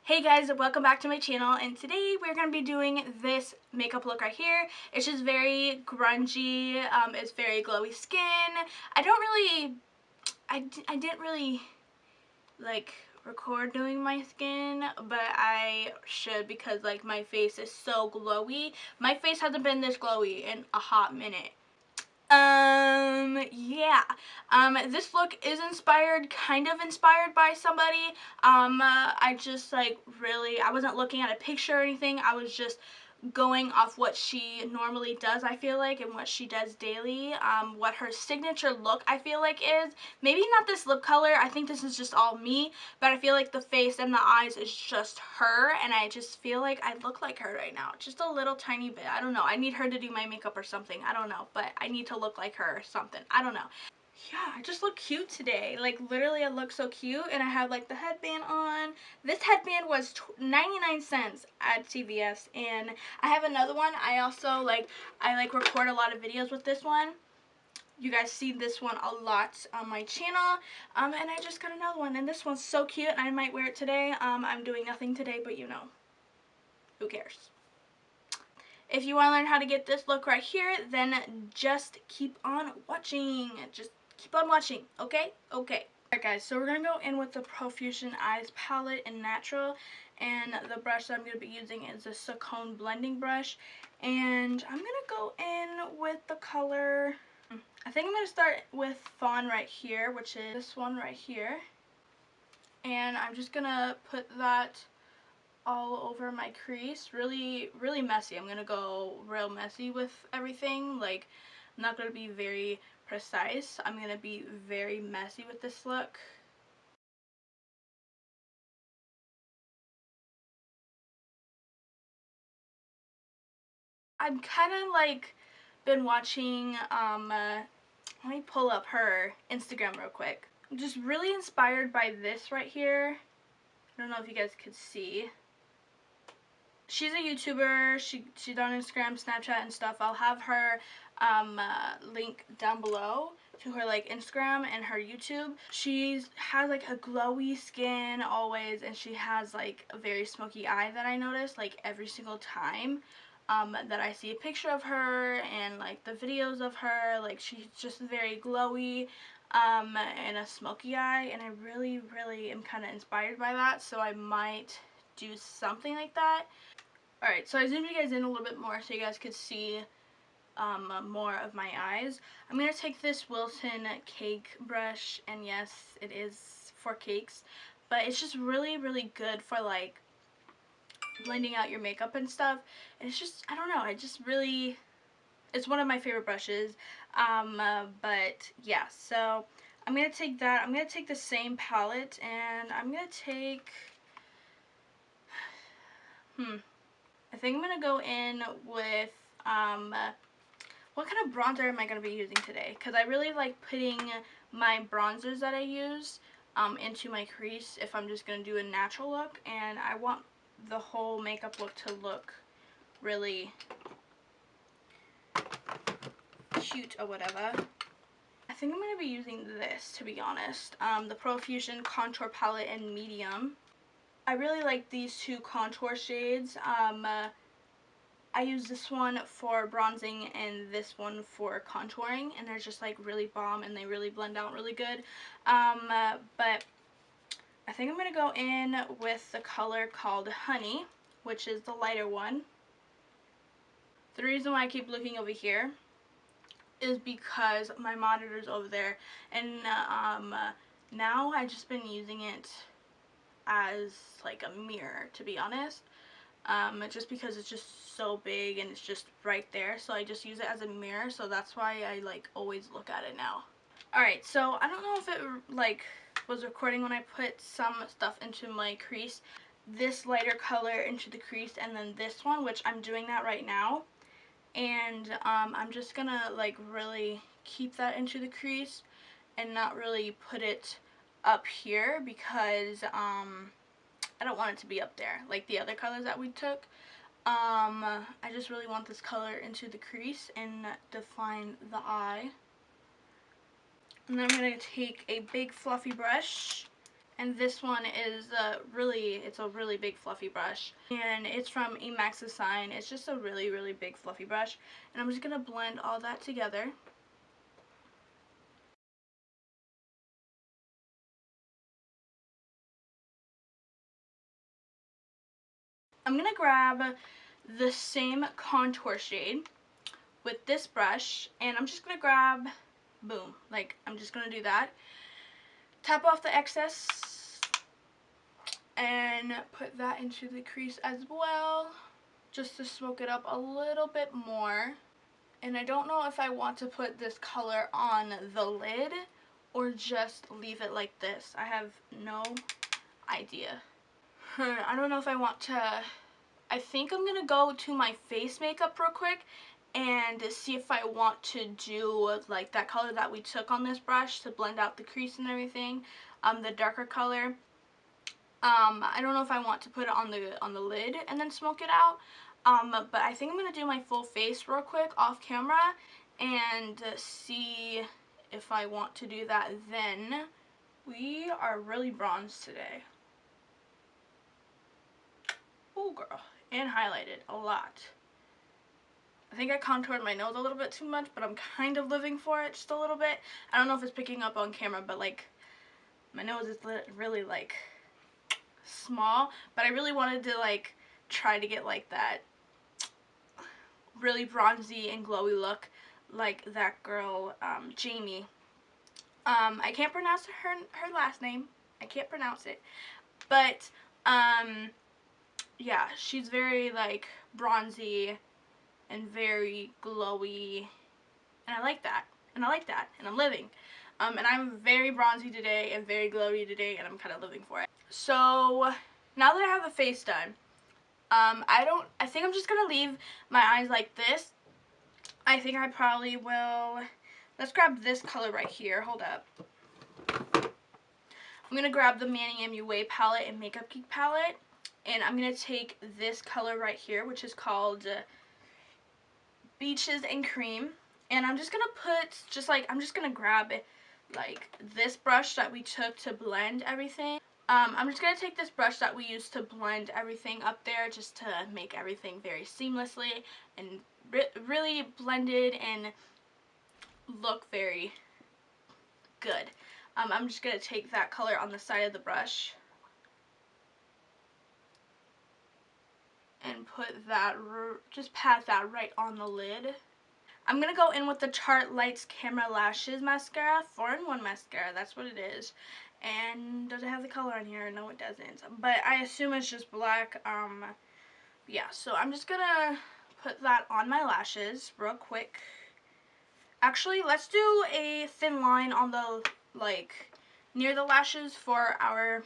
Hey guys, welcome back to my channel, and today we're going to be doing this makeup look right here. It's just very grungy, it's very glowy skin. I didn't really like record doing my skin, but I should because like my face is so glowy. My face hasn't been this glowy in a hot minute. Yeah. This look is kind of inspired by somebody. I just like I wasn't looking at a picture or anything. I was just going off what she normally does, I feel like, and what she does daily. What her signature look, I feel like, is. Maybe not this lip color. I think this is just all me, but I feel like the face and the eyes is just her, and I just feel like I look like her right now. Just a little tiny bit. I don't know. I need her to do my makeup or something. I don't know, but I need to look like her or something. I don't know. Yeah, I just look cute today. Like, literally, I look so cute, and I have, like, the headband on. This headband was 99 cents at CVS, and I have another one. I also, I record a lot of videos with this one. You guys see this one a lot on my channel, and I just got another one, and this one's so cute, and I might wear it today. I'm doing nothing today, but you know, who cares? If you want to learn how to get this look right here, then just keep on watching. Just keep on watching, okay? Okay. Alright guys, so we're going to go in with the Profusion Eyes Palette in Natural, and the brush that I'm going to be using is a Settng blending brush, and I'm going to go in with the color, I think I'm going to start with Fawn right here, which is this one right here, and I'm just going to put that all over my crease. Really messy. I'm going to go real messy with everything. Like, I'm not going to be very precise. I'm going to be very messy with this look. I've kind of like been watching, let me pull up her Instagram real quick. I'm just really inspired by this right here. I don't know if you guys could see. She's a YouTuber. She's on Instagram, Snapchat, and stuff. I'll have her link down below to her like Instagram and her YouTube. She has like a glowy skin always, and she has like a very smoky eye that I notice like every single time that I see a picture of her and like the videos of her. Like, she's just very glowy and a smoky eye, and I really am kind of inspired by that, so I might do something like that. Alright, so I zoomed you guys in a little bit more so you guys could see more of my eyes. I'm going to take this Wilton cake brush, and yes, it is for cakes, but it's just really good for like blending out your makeup and stuff, and it's just, I don't know, it's one of my favorite brushes, but yeah, so I'm going to take that. I'm going to take the same palette, and I'm going to take, I think I'm going to go in with, what kind of bronzer am I going to be using today? Because I really like putting my bronzers that I use into my crease if I'm just going to do a natural look, and I want the whole makeup look to look really cute or whatever. I think I'm going to be using this, to be honest, the Profusion Contour Palette in Medium. I really like these two contour shades. I use this one for bronzing and this one for contouring, and they're just like really bomb, and they really blend out really good. But I think I'm going to go in with the color called Honey, which is the lighter one. The reason why I keep looking over here is because my monitor's over there, and now I've just been using it as like a mirror, to be honest. Just because it's just so big and it's just right there, so I just use it as a mirror, so that's why I like always look at it now. Alright, so I don't know if it like was recording when I put some stuff into my crease, this lighter color into the crease, and then this one, which I'm doing that right now, and I'm just gonna like really keep that into the crease and not really put it up here because I don't want it to be up there like the other colors that we took. I just really want this color into the crease and define the eye. And then I'm going to take a big fluffy brush, And this one is it's a really big fluffy brush. And it's from Emax Design. It's just a really, really big fluffy brush. And I'm just going to blend all that together. I'm going to grab the same contour shade with this brush, and I'm just going to grab, boom, like I'm just going to do that. Tap off the excess and put that into the crease as well, just to smoke it up a little bit more. And I don't know if I want to put this color on the lid or just leave it like this. I have no idea. I don't know if I want to. I think I'm going to go to my face makeup real quick and see if I want to do like that color that we took on this brush to blend out the crease and everything, the darker color. I don't know if I want to put it on the lid and then smoke it out, but I think I'm going to do my full face real quick off camera and see if I want to do that then. We are really bronzed today. Oh girl, and highlighted a lot. I think I contoured my nose a little bit too much, but I'm kind of living for it just a little bit. I don't know if it's picking up on camera, but like my nose is really like small, but I really wanted to like try to get like that really bronzy and glowy look like that girl Jamie. I can't pronounce her last name. I can't pronounce it, but yeah, she's very like bronzy and very glowy, and I like that, and I'm living. And I'm very bronzy today and very glowy today, and I'm kind of living for it. So now that I have the face done, I think I'm just gonna leave my eyes like this. I think I probably will. Let's grab this color right here. Hold up. I'm gonna grab the Manny MUA palette and Makeup Geek palette, and I'm gonna take this color right here, which is called Beaches and Cream, and I'm just gonna put I'm just gonna grab like this brush that we took to blend everything. I'm just gonna take this brush that we used to blend everything up there, just to make everything very seamlessly and really blended and look very good. I'm just gonna take that color on the side of the brush and put that, just pat that right on the lid. I'm going to go in with the Chart Lights Camera Lashes Mascara, 4-in-1 mascara, that's what it is. And does it have the color on here? No, it doesn't. But I assume it's just black. Yeah, so I'm just going to put that on my lashes real quick. Actually, let's do a thin line on the, like, near the lashes for our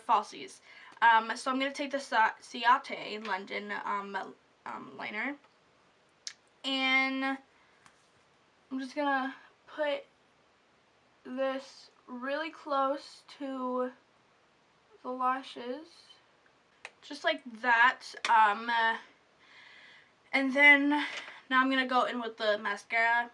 falsies. So I'm going to take the Ciate London liner, and I'm just going to put this really close to the lashes, just like that, and then now I'm going to go in with the mascara,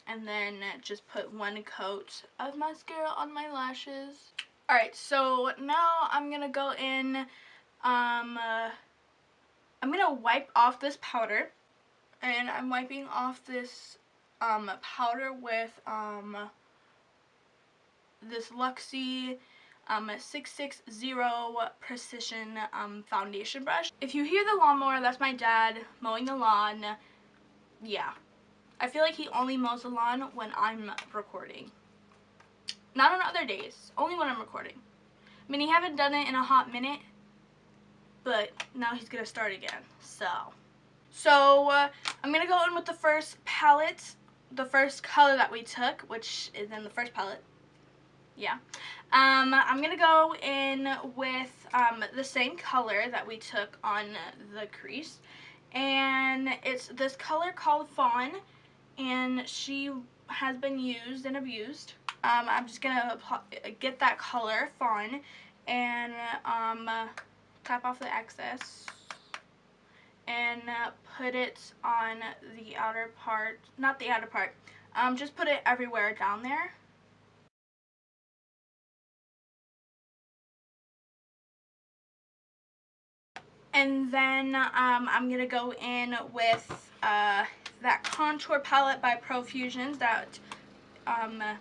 and then just put one coat of mascara on my lashes. Alright, so now I'm going to go in, I'm going to wipe off this powder, and I'm wiping off this powder with this Luxie 660 Precision foundation brush. If you hear the lawnmower, that's my dad mowing the lawn. Yeah, I feel like he only mows the lawn when I'm recording. Not on other days, only when I'm recording. I mean, he haven't done it in a hot minute, but now he's gonna start again. So I'm gonna go in with the first palette, the first color that we took, which is in the first palette. Yeah. I'm gonna go in with the same color that we took on the crease, and it's this color called Fawn, and she has been used and abused. I'm just gonna get that color, Fawn, and tap off the excess and put it on the outer part, not the outer part, just put it everywhere down there. And then I'm going to go in with that contour palette by Profusions. That, why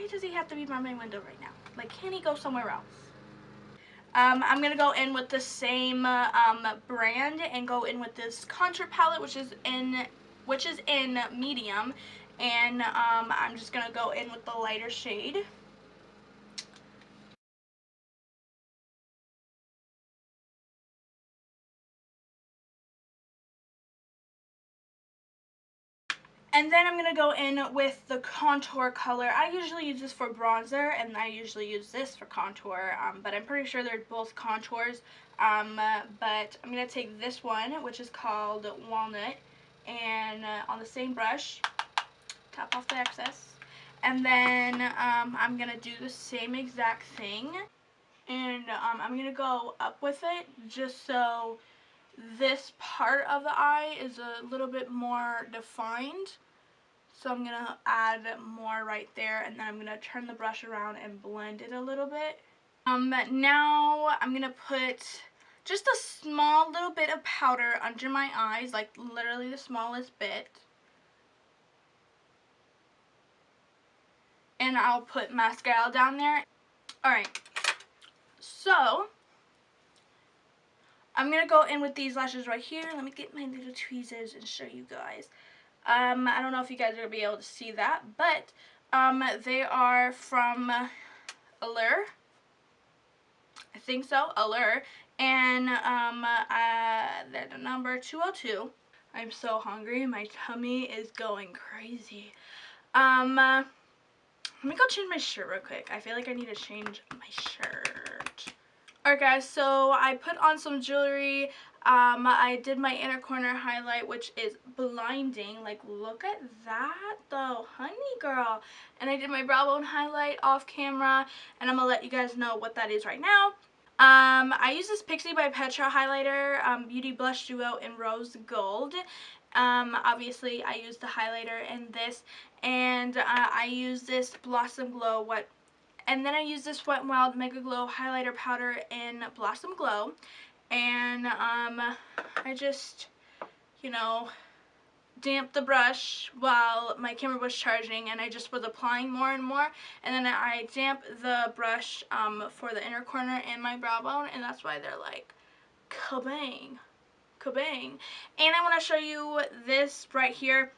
does he have to be by my window right now? Like, can't he go somewhere else? I'm going to go in with the same brand and go in with this contour palette, which is in medium. And I'm just going to go in with the lighter shade. And then I'm going to go in with the contour color. I usually use this for bronzer, and I usually use this for contour, but I'm pretty sure they're both contours. But I'm going to take this one, which is called Walnut, and on the same brush, tap off the excess. And then I'm going to do the same exact thing, and I'm going to go up with it just so this part of the eye is a little bit more defined. So I'm going to add more right there, and then I'm going to turn the brush around and blend it a little bit. Now I'm going to put just a small little bit of powder under my eyes, like literally the smallest bit. And I'll put mascara down there. Alright, so I'm going to go in with these lashes right here. Let me get my little tweezers and show you guys. I don't know if you guys are going to be able to see that, but they are from Eylure. I think so, Eylure. And they're the number 202. I'm so hungry. My tummy is going crazy. Let me go change my shirt real quick. I feel like I need to change my shirt. Alright guys, so I put on some jewelry. I did my inner corner highlight, which is blinding. Like, look at that though, honey girl. And I did my brow bone highlight off camera, and I'm gonna let you guys know what that is right now. I use this Pixi by Petra highlighter, Beauty Blush Duo in Rose Gold. Obviously I use the highlighter in this, and I use this Blossom Glow and then I use this Wet n Wild Mega Glow highlighter powder in Blossom Glow, and I just, you know, damped the brush while my camera was charging, and I just was applying more and more, and then I damp the brush for the inner corner and my brow bone, and that's why they're like kabang, kabang. And I want to show you this right here.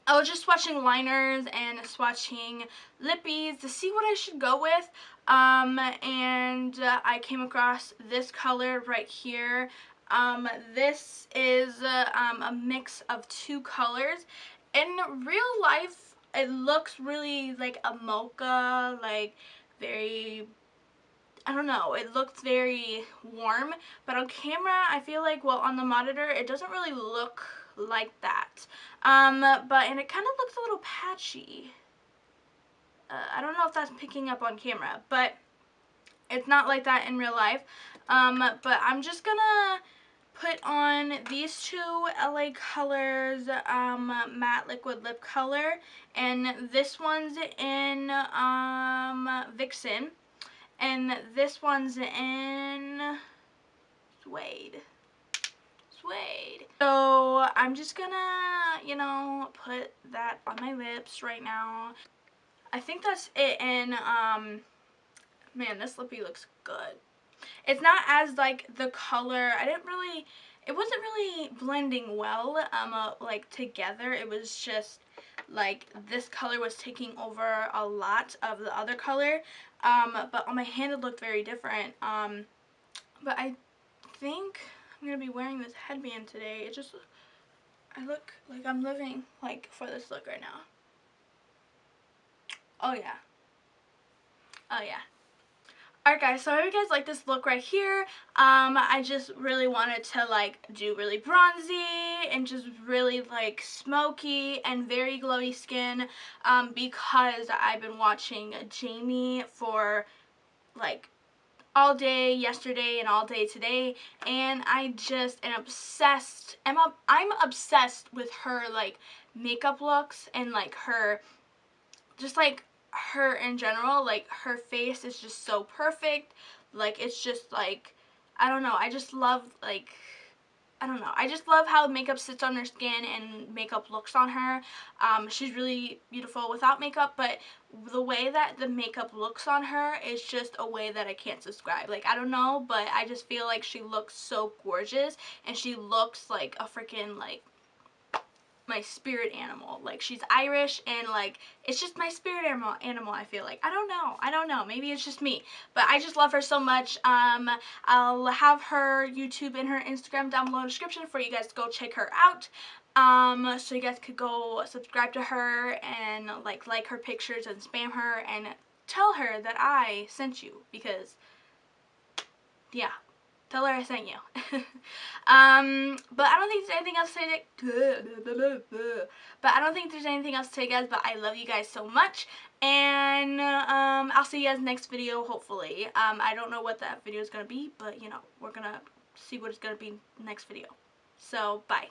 I was just swatching liners and swatching lippies to see what I should go with, and I came across this color right here. This is a mix of two colors. In real life, it looks really like a mocha, like very, I don't know, it looks very warm, but on camera, I feel like, well, on the monitor, it doesn't really look like that. And it kind of looks a little patchy. I don't know if that's picking up on camera, but it's not like that in real life. But I'm just gonna put on these two LA Colors matte liquid lip color, and this one's in Vixen, and this one's in Suede. So I'm just gonna, you know, put that on my lips right now. I think that's it. And man, this lippy looks good. It's not as like the color, it wasn't really blending well like together. It was just like this color was taking over a lot of the other color, but on my hand it looked very different. But I think I'm gonna be wearing this headband today. I look like I'm living like for this look right now. Oh yeah. Oh yeah. Alright guys, so I hope you guys like this look right here. I just really wanted to like do really bronzy and just really like smoky and very glowy skin, because I've been watching Jamie for like all day yesterday and all day today, and I just am obsessed. I'm obsessed with her like makeup looks and like her, just like her in general. Like her face is just so perfect. Like it's just like I don't know, I just love, like, I don't know. I just love how makeup sits on her skin and makeup looks on her. She's really beautiful without makeup, but the way that the makeup looks on her is just a way that I can't describe. Like, I don't know, but I just feel like she looks so gorgeous, and she looks like a freaking, like, my spirit animal. Like, she's Irish, and like, it's just my spirit animal, I feel like. I don't know, maybe it's just me, but I just love her so much. I'll have her YouTube and her Instagram down below in the description for you guys to go check her out, so you guys could go subscribe to her and like her pictures and spam her and tell her that I sent you, because yeah, tell her I sent you. But I don't think there's anything else to say. But I don't think there's anything else to say, guys. But I love you guys so much, and I'll see you guys next video, hopefully. I don't know what that video is gonna be, but you know, we're gonna see what it's gonna be next video. So bye.